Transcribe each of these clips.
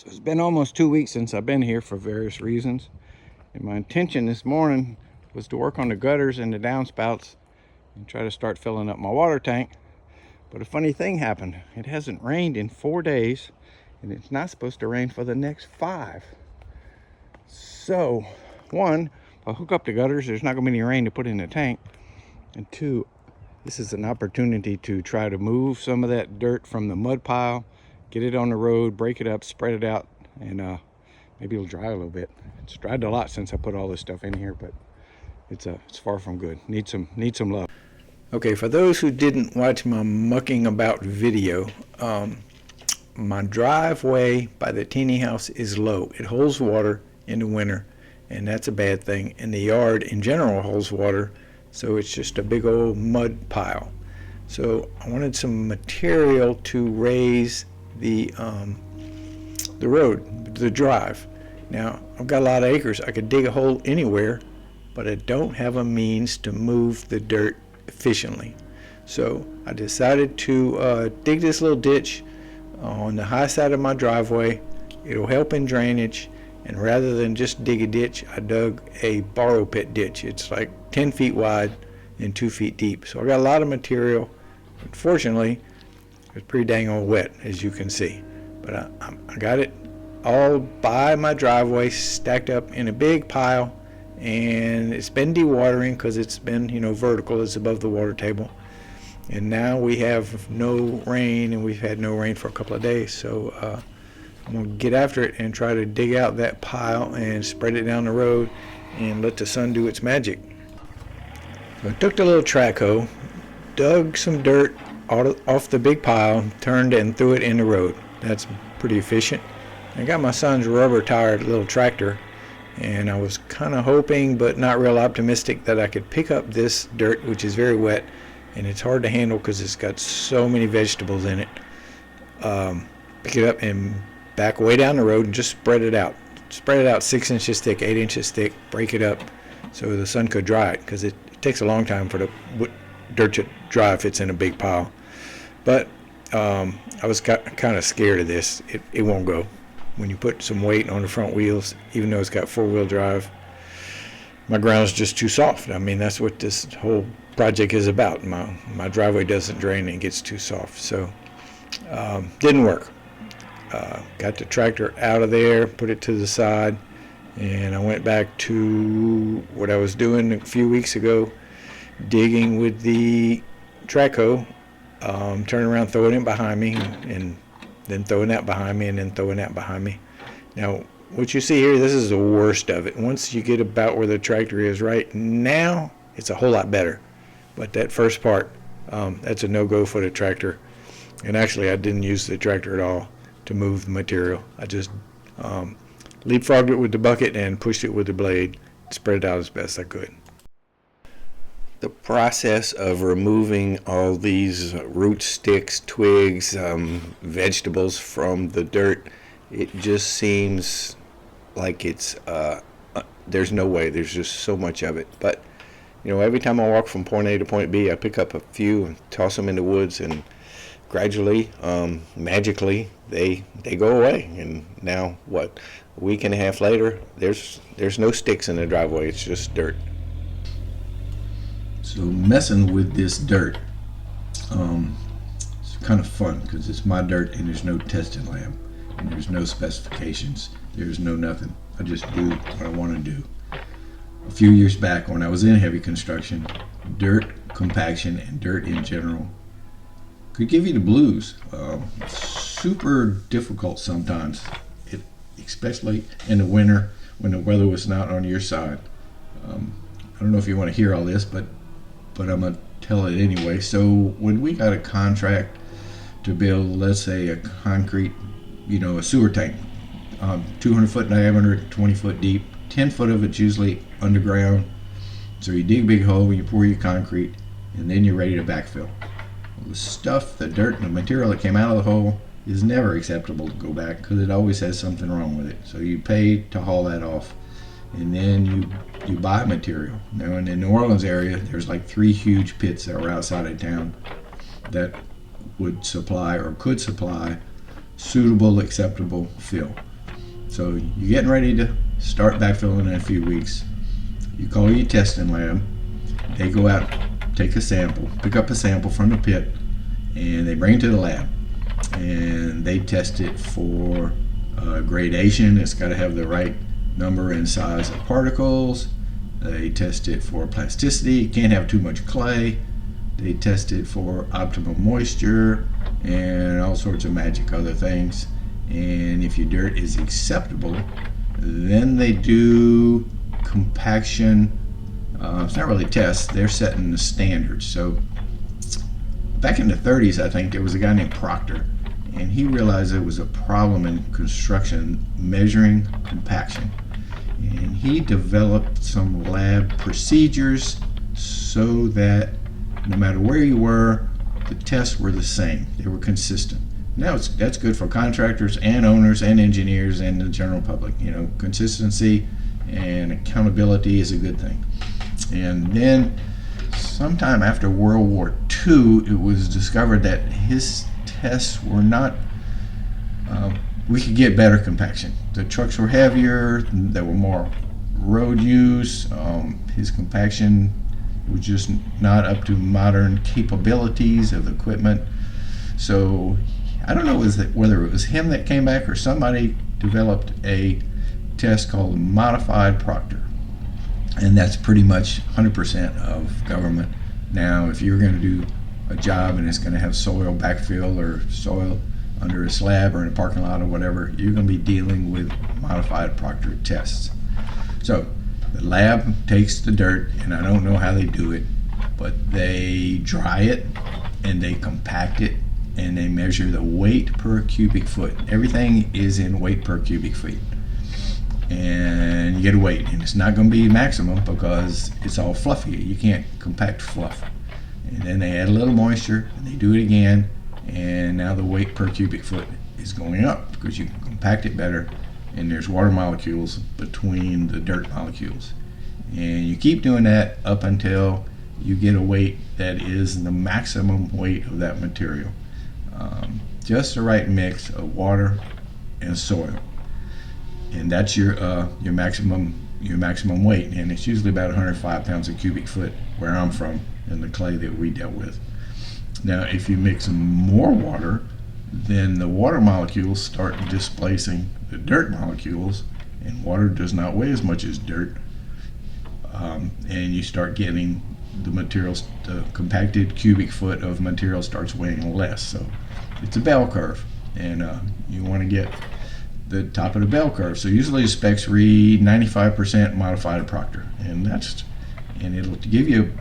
So it's been almost 2 weeks since I've been here for various reasons. And my intention this morning was to work on the gutters and the downspouts and try to start filling up my water tank. But a funny thing happened. It hasn't rained in 4 days, and it's not supposed to rain for the next 5. So, one, if I hook up the gutters, there's not going to be any rain to put in the tank. And two, this is an opportunity to try to move some of that dirt from the mud pile, get it on the road, break it up, spread it out, and maybe it'll dry a little bit. It's dried a lot since I put all this stuff in here, but it's far from good. Need some love. Okay, for those who didn't watch my mucking about video, my driveway by the teeny house is low. It holds water in the winter, and that's a bad thing. And the yard in general holds water, so it's just a big old mud pile. So I wanted some material to raise the road, the drive. Now, I've got a lot of acres. I could dig a hole anywhere, but I don't have a means to move the dirt efficiently. So I decided to dig this little ditch on the high side of my driveway. It'll help in drainage, and rather than just dig a ditch, I dug a borrow pit ditch. It's like 10 feet wide and 2 feet deep. So I got a lot of material. Unfortunately, it's pretty dang old wet, as you can see. But I got it all by my driveway, stacked up in a big pile, and it's been dewatering because it's been, vertical. It's above the water table. And now we have no rain, and we've had no rain for a couple of days. So I'm going to get after it and try to dig out that pile and spread it down the road and let the sun do its magic. So I took the little track hoe, dug some dirt off the big pile, turned and threw it in the road. That's pretty efficient. I got my son's rubber tired little tractor, and I was kind of hoping but not real optimistic that I could pick up this dirt, which is very wet, and it's hard to handle because it's got so many vegetables in it. Pick it up and back way down the road and just spread it out. Spread it out 6 inches thick, 8 inches thick, break it up so the sun could dry it, because it takes a long time for the dirt to dry if it's in a big pile. But I was kind of scared of this. It won't go. When you put some weight on the front wheels, even though it's got 4-wheel drive, my ground's just too soft. I mean, that's what this whole project is about. My driveway doesn't drain and it gets too soft. So didn't work. Got the tractor out of there, put it to the side, and I went back to what I was doing a few weeks ago, digging with the track hoe, turning around, throwing it behind me, and then throwing that behind me, and then throwing that behind me. Now, what you see here, this is the worst of it. Once you get about where the tractor is right now, it's a whole lot better. But that first part, that's a no-go for the tractor. And actually, I didn't use the tractor at all to move the material. I just leapfrogged it with the bucket and pushed it with the blade, spread it out as best I could. The process of removing all these root sticks, twigs, vegetables from the dirt, it just seems like it's there's no way. There's just so much of it. But every time I walk from point A to point B, I pick up a few and toss them in the woods, and gradually, magically, they go away. And now, a week and a half later, there's no sticks in the driveway. It's just dirt. So messing with this dirt, it's kind of fun because it's my dirt and there's no testing lab and there's no specifications. There's no nothing. I just do what I want to do. A few years back when I was in heavy construction, dirt compaction and dirt in general could give you the blues. Super difficult sometimes, especially in the winter when the weather was not on your side. I don't know if you want to hear all this, but I'm going to tell it anyway. So when we got a contract to build, let's say, a concrete, a sewer tank, 200 foot diameter, 20 foot deep, 10 foot of it's usually underground. So you dig a big hole, you pour your concrete, and then you're ready to backfill. Well, the stuff, the dirt, and the material that came out of the hole is never acceptable to go back because it always has something wrong with it. So you pay to haul that off, and then you buy material. Now in the New Orleans area, there's like 3 huge pits that were outside of town that would supply or could supply suitable, acceptable fill. So you're getting ready to start backfilling in a few weeks. You call your testing lab. They go out, take a sample, pick up a sample from the pit, and they bring it to the lab. And they test it for gradation. It's got to have the right number and size of particles. They test it for plasticity. It can't have too much clay. They test it for optimum moisture and all sorts of magic other things. And if your dirt is acceptable, then they do compaction. It's not really tests, they're setting the standards. So back in the 30s, I think, there was a guy named Proctor, and he realized there was a problem in construction measuring compaction. And he developed some lab procedures so that no matter where you were, the tests were the same. They were consistent. Now that's good for contractors and owners and engineers and the general public. You know, consistency and accountability is a good thing. And then sometime after World War II, it was discovered that his tests were not, we could get better compaction. The trucks were heavier, there were more road use, his compaction was just not up to modern capabilities of equipment. So I don't know whether it was him that came back or somebody developed a test called modified Proctor. And that's pretty much 100% of government. Now, if you're going to do a job and it's going to have soil backfill or soil under a slab or in a parking lot or whatever, you're going to be dealing with modified Proctor tests. So the lab takes the dirt, and I don't know how they do it, but they dry it and they compact it and they measure the weight per cubic foot. Everything is in weight per cubic feet. And you get a weight, and it's not going to be maximum because it's all fluffy. You can't compact fluff. And then they add a little moisture, and they do it again, and now the weight per cubic foot is going up because you can compact it better, and there's water molecules between the dirt molecules. And you keep doing that up until you get a weight that is the maximum weight of that material. Just the right mix of water and soil. And that's your maximum weight, and it's usually about 105 pounds a cubic foot where I'm from in the clay that we dealt with. Now, if you mix more water, then the water molecules start displacing the dirt molecules, and water does not weigh as much as dirt, and you start getting the materials, the compacted cubic foot of material starts weighing less. So it's a bell curve, and you want to get the top of the bell curve. So usually the specs read 95% modified Proctor, and it'll give you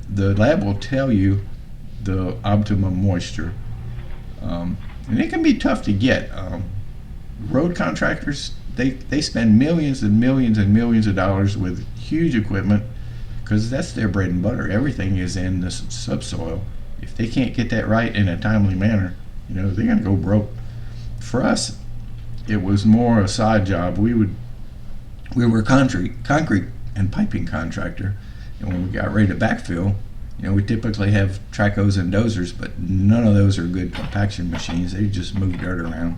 the lab will tell you the optimum moisture, and it can be tough to get. Road contractors, they spend millions and millions and millions of dollars with huge equipment because that's their bread and butter. Everything is in the subsoil. If they can't get that right in a timely manner, they're going to go broke. For us, it was more a side job. We were a concrete and piping contractor, and when we got ready to backfill, we typically have tracos and dozers, but none of those are good compaction machines. They just move dirt around.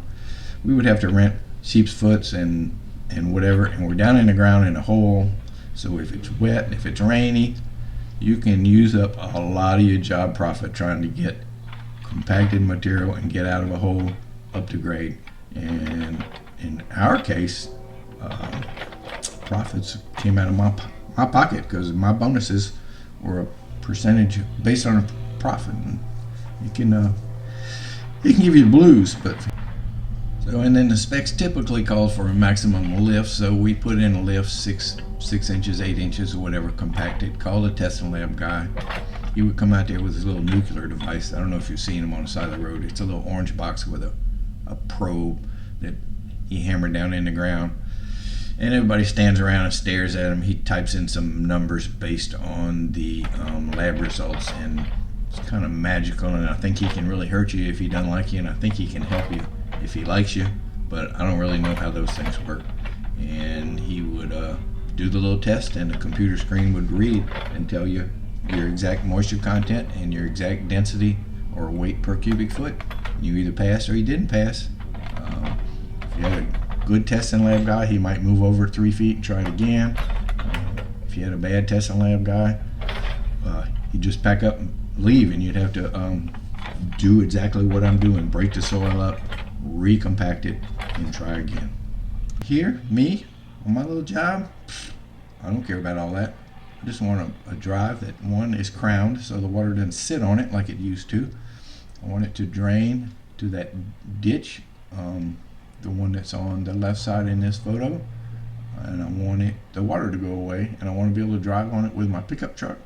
We would have to rent sheep's foots and whatever, and we're down in the ground in a hole. So if it's wet, if it's rainy, you can use up a lot of your job profit trying to get compacted material and get out of a hole up to grade. And in our case, profits came out of my pocket because my bonuses were a percentage based on a profit. And it can give you the blues, but and then the specs typically call for a maximum lift, so we put in a lift 6 inches, 8 inches, or whatever, compacted. Called a testing lab guy. He would come out there with his little nuclear device. I don't know if you've seen him on the side of the road. It's a little orange box with a probe that he hammered down in the ground, and everybody stands around and stares at him. He types in some numbers based on the lab results, and it's kind of magical, and I think he can really hurt you if he doesn't like you, and I think he can help you if he likes you, but I don't really know how those things work. And he would do the little test, and the computer screen would read and tell you your exact moisture content and your exact density or weight per cubic foot. You either passed or you didn't pass. If you had a good testing lab guy, he might move over 3 feet and try it again. If you had a bad testing lab guy, he'd just pack up and leave, and you'd have to do exactly what I'm doing. Break the soil up, recompact it, and try again. Here, me, on my little job, I don't care about all that. I just want a drive that, one, is crowned so the water doesn't sit on it like it used to. I want it to drain to that ditch, the one that's on the left side in this photo, and I want the water to go away, and I want to be able to drive on it with my pickup truck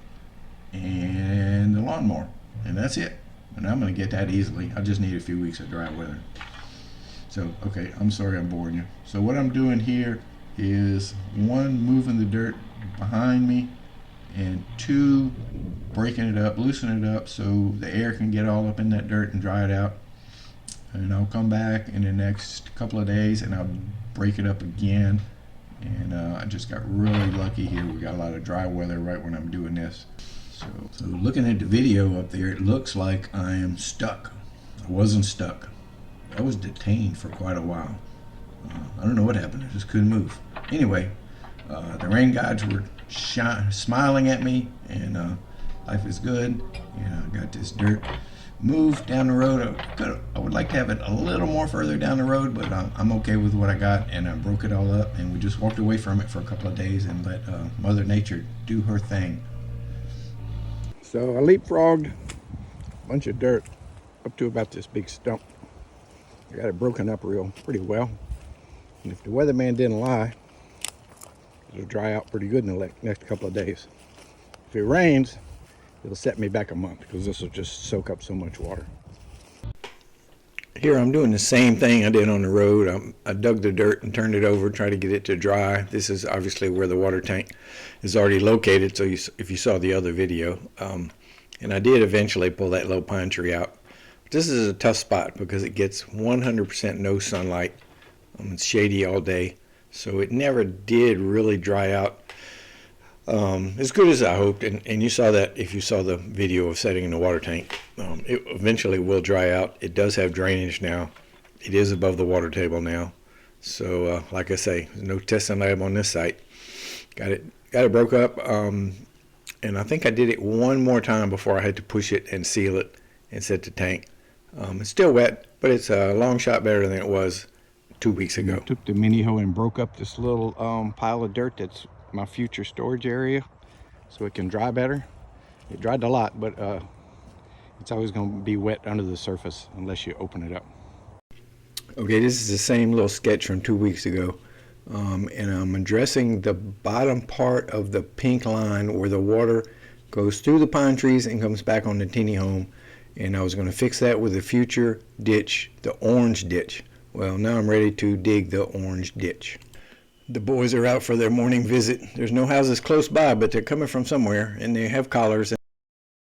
and the lawnmower, and that's it. And I'm going to get that easily. I just need a few weeks of dry weather. So, okay, I'm sorry I'm boring you. So what I'm doing here is, one, moving the dirt behind me, and two, breaking it up, loosening it up so the air can get all up in that dirt and dry it out. And I'll come back in the next couple of days and I'll break it up again. And I just got really lucky here. We got a lot of dry weather right when I'm doing this. So looking at the video up there, it looks like I am stuck. I wasn't stuck. I was detained for quite a while. I don't know what happened. I just couldn't move. Anyway, the rain gods were smiling at me, and life is good. I got this dirt moved down the road. I would like to have it a little more further down the road, but I'm okay with what I got, and I broke it all up, and we just walked away from it for a couple of days and let Mother Nature do her thing. So I leapfrogged a bunch of dirt up to about this big stump. I got it broken up pretty well. And if the weatherman didn't lie, it'll dry out pretty good in the next couple of days. If it rains, it'll set me back a month because this will just soak up so much water. Here I'm doing the same thing I did on the road. I dug the dirt and turned it over, tried to get it to dry. This is obviously where the water tank is already located, so if you saw the other video. And I did eventually pull that low pine tree out. This is a tough spot because it gets 100% no sunlight. It's shady all day, so it never did really dry out as good as I hoped. And you saw that if you saw the video of setting in the water tank. It eventually will dry out. It does have drainage now. It is above the water table now. So like I say, there's no testing lab on this site. Got it broke up, and I think I did it one more time before I had to push it and seal it and set the tank. It's still wet, but it's a long shot better than it was 2 weeks ago. I took the mini hoe and broke up this little pile of dirt that's my future storage area so it can dry better. It dried a lot, but it's always going to be wet under the surface unless you open it up. Okay, this is the same little sketch from 2 weeks ago, and I'm addressing the bottom part of the pink line where the water goes through the pine trees and comes back on the teeny home. And I was going to fix that with a future ditch, the orange ditch. Well, now I'm ready to dig the orange ditch. The boys are out for their morning visit. There's no houses close by, but they're coming from somewhere, and they have collars.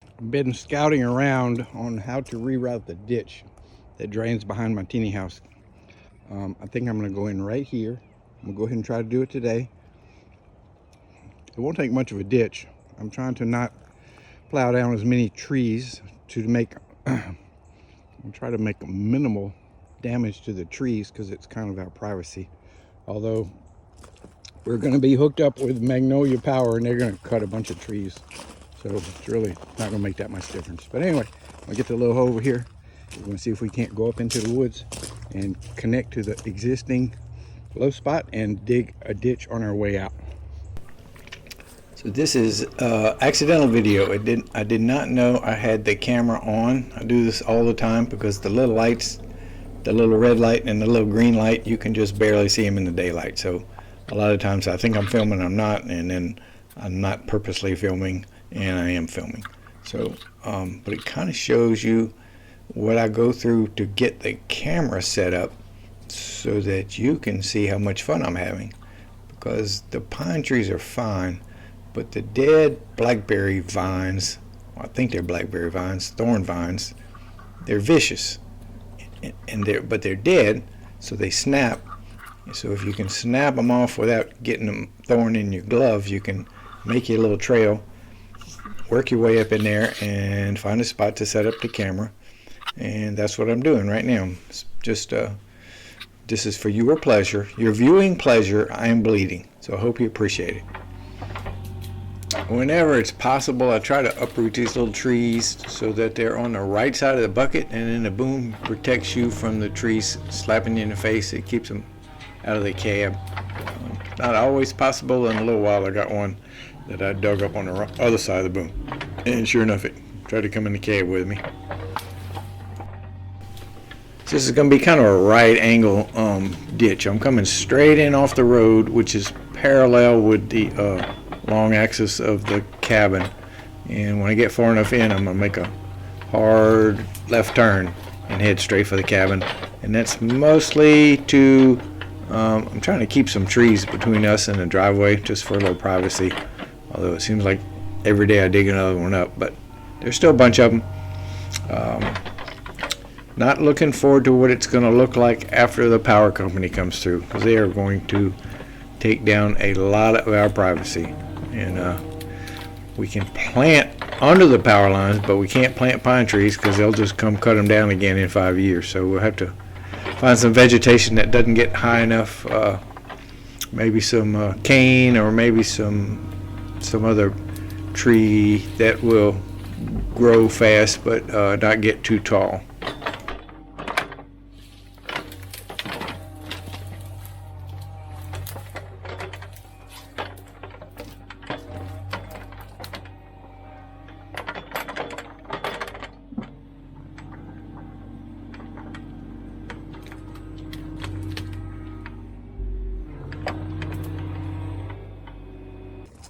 I've been scouting around on how to reroute the ditch that drains behind my teeny house. I think I'm going to go in right here. I'm going to go ahead and try to do it today. It won't take much of a ditch. I'm trying to not plow down as many trees to make try to make minimal damage to the trees because it's kind of our privacy. Although we're going to be hooked up with Magnolia Power and they're going to cut a bunch of trees, so it's really not going to make that much difference. But anyway, I'll get the little hoe over here. We're going to see if we can't go up into the woods and connect to the existing low spot and dig a ditch on our way out. So this is accidental video. I did not know I had the camera on. I do this all the time because the little lights, the little red light and the little green light, you can just barely see them in the daylight. So a lot of times I think I'm filming, I'm not, and then I'm not purposely filming, and I am filming. So, but it kind of shows you what I go through to get the camera set up so that you can see how much fun I'm having. Because the pine trees are fine, but the dead blackberry vines, well, I think they're blackberry vines, thorn vines, they're vicious, and but they're dead, so they snap. So if you can snap them off without getting them thorn in your glove, you can make you a little trail, work your way up in there, and find a spot to set up the camera. And that's what I'm doing right now. Just This is for your pleasure, your viewing pleasure. I am bleeding, so I hope you appreciate it. Whenever it's possible, I try to uproot these little trees so that they're on the right side of the bucket, and then the boom protects you from the trees slapping you in the face. It keeps them out of the cab. Not always possible. In a little while, I got one that I dug up on the other side of the boom, and sure enough, it tried to come in the cab with me. So this is going to be kind of a right angle ditch. I'm coming straight in off the road, which is parallel with the long axis of the cabin, and when I get far enough in, I'm going to make a hard left turn and head straight for the cabin. And that's mostly to I'm trying to keep some trees between us and the driveway just for a little privacy, although it seems like every day I dig another one up, but there's still a bunch of them. Not looking forward to what it's going to look like after the power company comes through, because they are going to take down a lot of our privacy. And we can plant under the power lines, but we can't plant pine trees because they'll just come cut them down again in 5 years. So we'll have to find some vegetation that doesn't get high enough, maybe some cane, or maybe some other tree that will grow fast but not get too tall.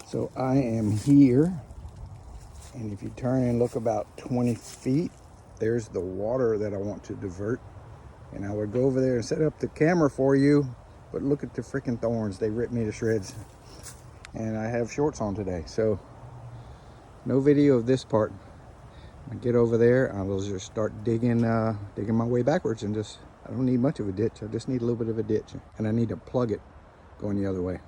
So I am here, and if you turn and look about 20 feet, there's the water that I want to divert. And I would go over there and set up the camera for you, but look at the freaking thorns. They ripped me to shreds. And I have shorts on today, so no video of this part. I get over there, I will just start digging my way backwards, and I don't need much of a ditch. I just need a little bit of a ditch, and I need to plug it going the other way.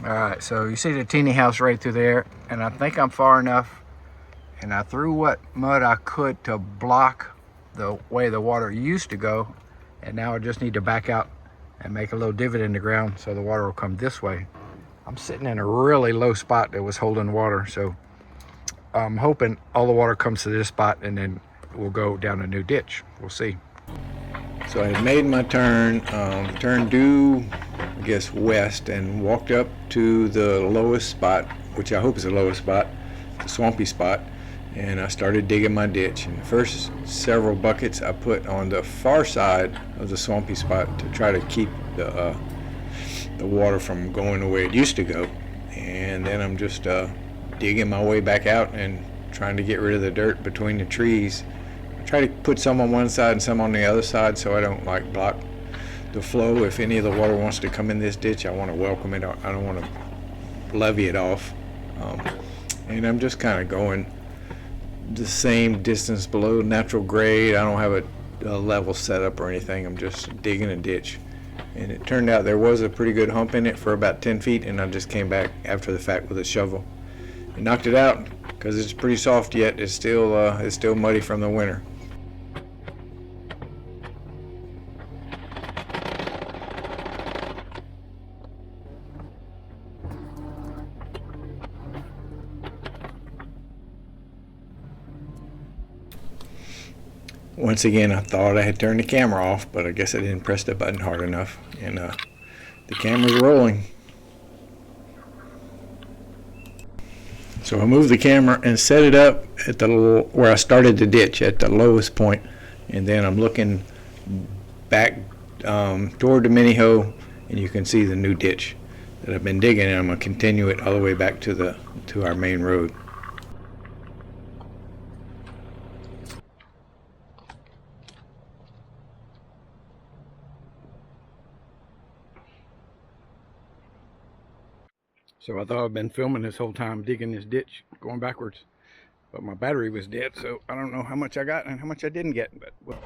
Alright, so you see the teeny house right through there, and I think I'm far enough, and I threw what mud I could to block the way the water used to go, and now I just need to back out and make a little divot in the ground so the water will come this way. I'm sitting in a really low spot that was holding water, so I'm hoping all the water comes to this spot and then we'll go down a new ditch. We'll see. So I made my turn, turned due, I guess, west, and walked up to the lowest spot, which I hope is the lowest spot, the swampy spot, and I started digging my ditch. And the first several buckets I put on the far side of the swampy spot to try to keep the water from going the way it used to go. And then I'm just digging my way back out and trying to get rid of the dirt between the trees. I try to put some on one side and some on the other side so I don't block the flow. If any of the water wants to come in this ditch, I want to welcome it. I don't want to levee it off. And I'm just kind of going the same distance below natural grade. I don't have a level set up or anything. I'm just digging a ditch. And it turned out there was a pretty good hump in it for about 10 feet, and I just came back after the fact with a shovel and knocked it out because it's pretty soft yet. It's still muddy from the winter. Once again, I thought I had turned the camera off, but I guess I didn't press the button hard enough, and The camera's rolling. So I moved the camera and set it up at the where I started the ditch at the lowest point, and then I'm looking back toward the mini hoe, and you can see the new ditch that I've been digging, and I'm gonna continue it all the way back to our main road. So I thought I'd been filming this whole time, digging this ditch, going backwards, but my battery was dead, so I don't know how much I got and how much I didn't get, but well.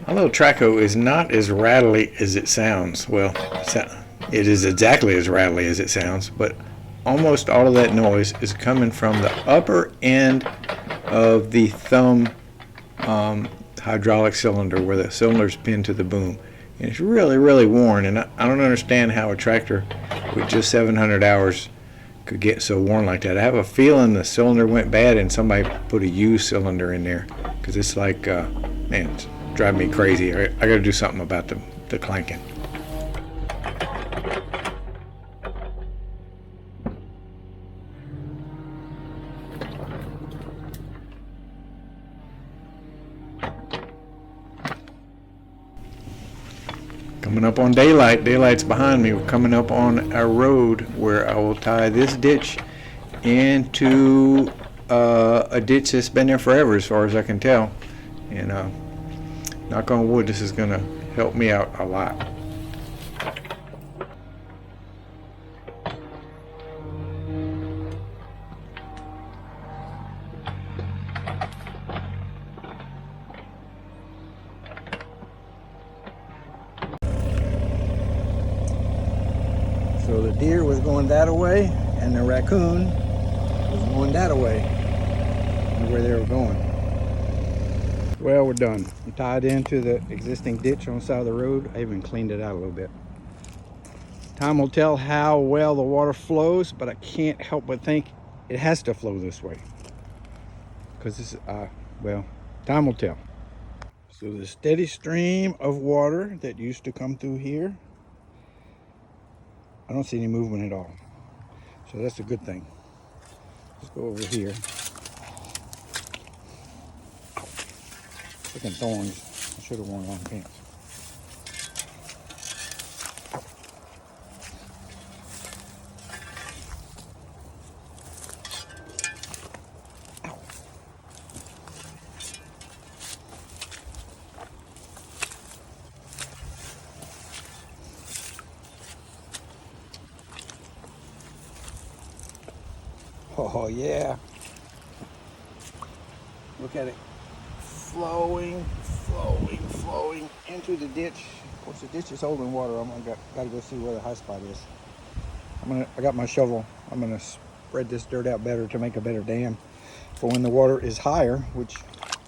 My little track hoe is not as rattly as it sounds. Well, it is exactly as rattly as it sounds, but almost all of that noise is coming from the upper end of the thumb hydraulic cylinder, where the cylinder's pinned to the boom. And it's really, really worn, and I don't understand how a tractor with just 700 hours could get so worn like that. I have a feeling the cylinder went bad and somebody put a used cylinder in there, because it's like, man, it's driving me crazy. I gotta do something about the clanking. Coming up on daylight. Daylight's behind me. We're coming up on a road where I will tie this ditch into a ditch that's been there forever, as far as I can tell. And knock on wood, this is gonna help me out a lot. So the deer was going that way, and the raccoon was going that way, where they were going. Well, we're done. I'm tied into the existing ditch on the side of the road. I even cleaned it out a little bit. Time will tell how well the water flows, but I can't help but think it has to flow this way, because this is, well, time will tell. So the steady stream of water that used to come through here, I don't see any movement at all. So that's a good thing. Let's go over here. Freaking thorns. I should have worn long pants. Ow. Oh yeah. Look at it. Flowing into the ditch. Of course, the ditch is holding water. Gotta go see where the high spot is. I got my shovel. I'm gonna spread this dirt out better to make a better dam for when the water is higher, which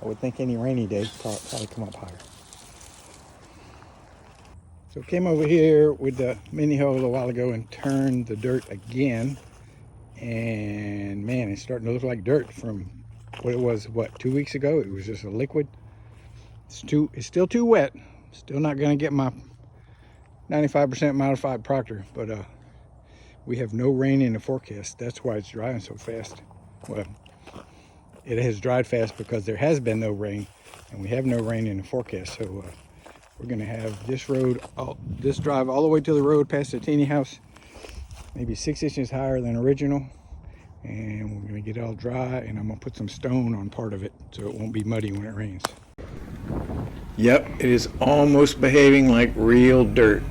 I would think any rainy day probably come up higher. So came over here with the mini hoe a little while ago and turned the dirt again, and man, it's starting to look like dirt from what it was, 2 weeks ago. It was just a liquid. It's still too wet. Still not gonna get my 95% modified Proctor, but we have no rain in the forecast. That's why it's drying so fast. Well, it has dried fast because there has been no rain, and we have no rain in the forecast. So we're gonna have this drive all the way to the road past the teeny house, maybe 6 inches higher than original. And we're gonna get it all dry, and I'm gonna put some stone on part of it so it won't be muddy when it rains. Yep, it is almost behaving like real dirt.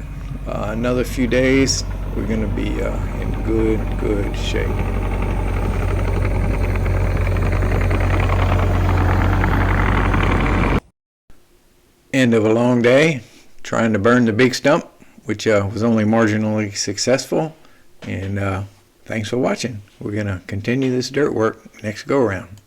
Another few days, we're gonna be in good shape. End of a long day, trying to burn the big stump, which was only marginally successful. And thanks for watching. We're gonna continue this dirt work next go around.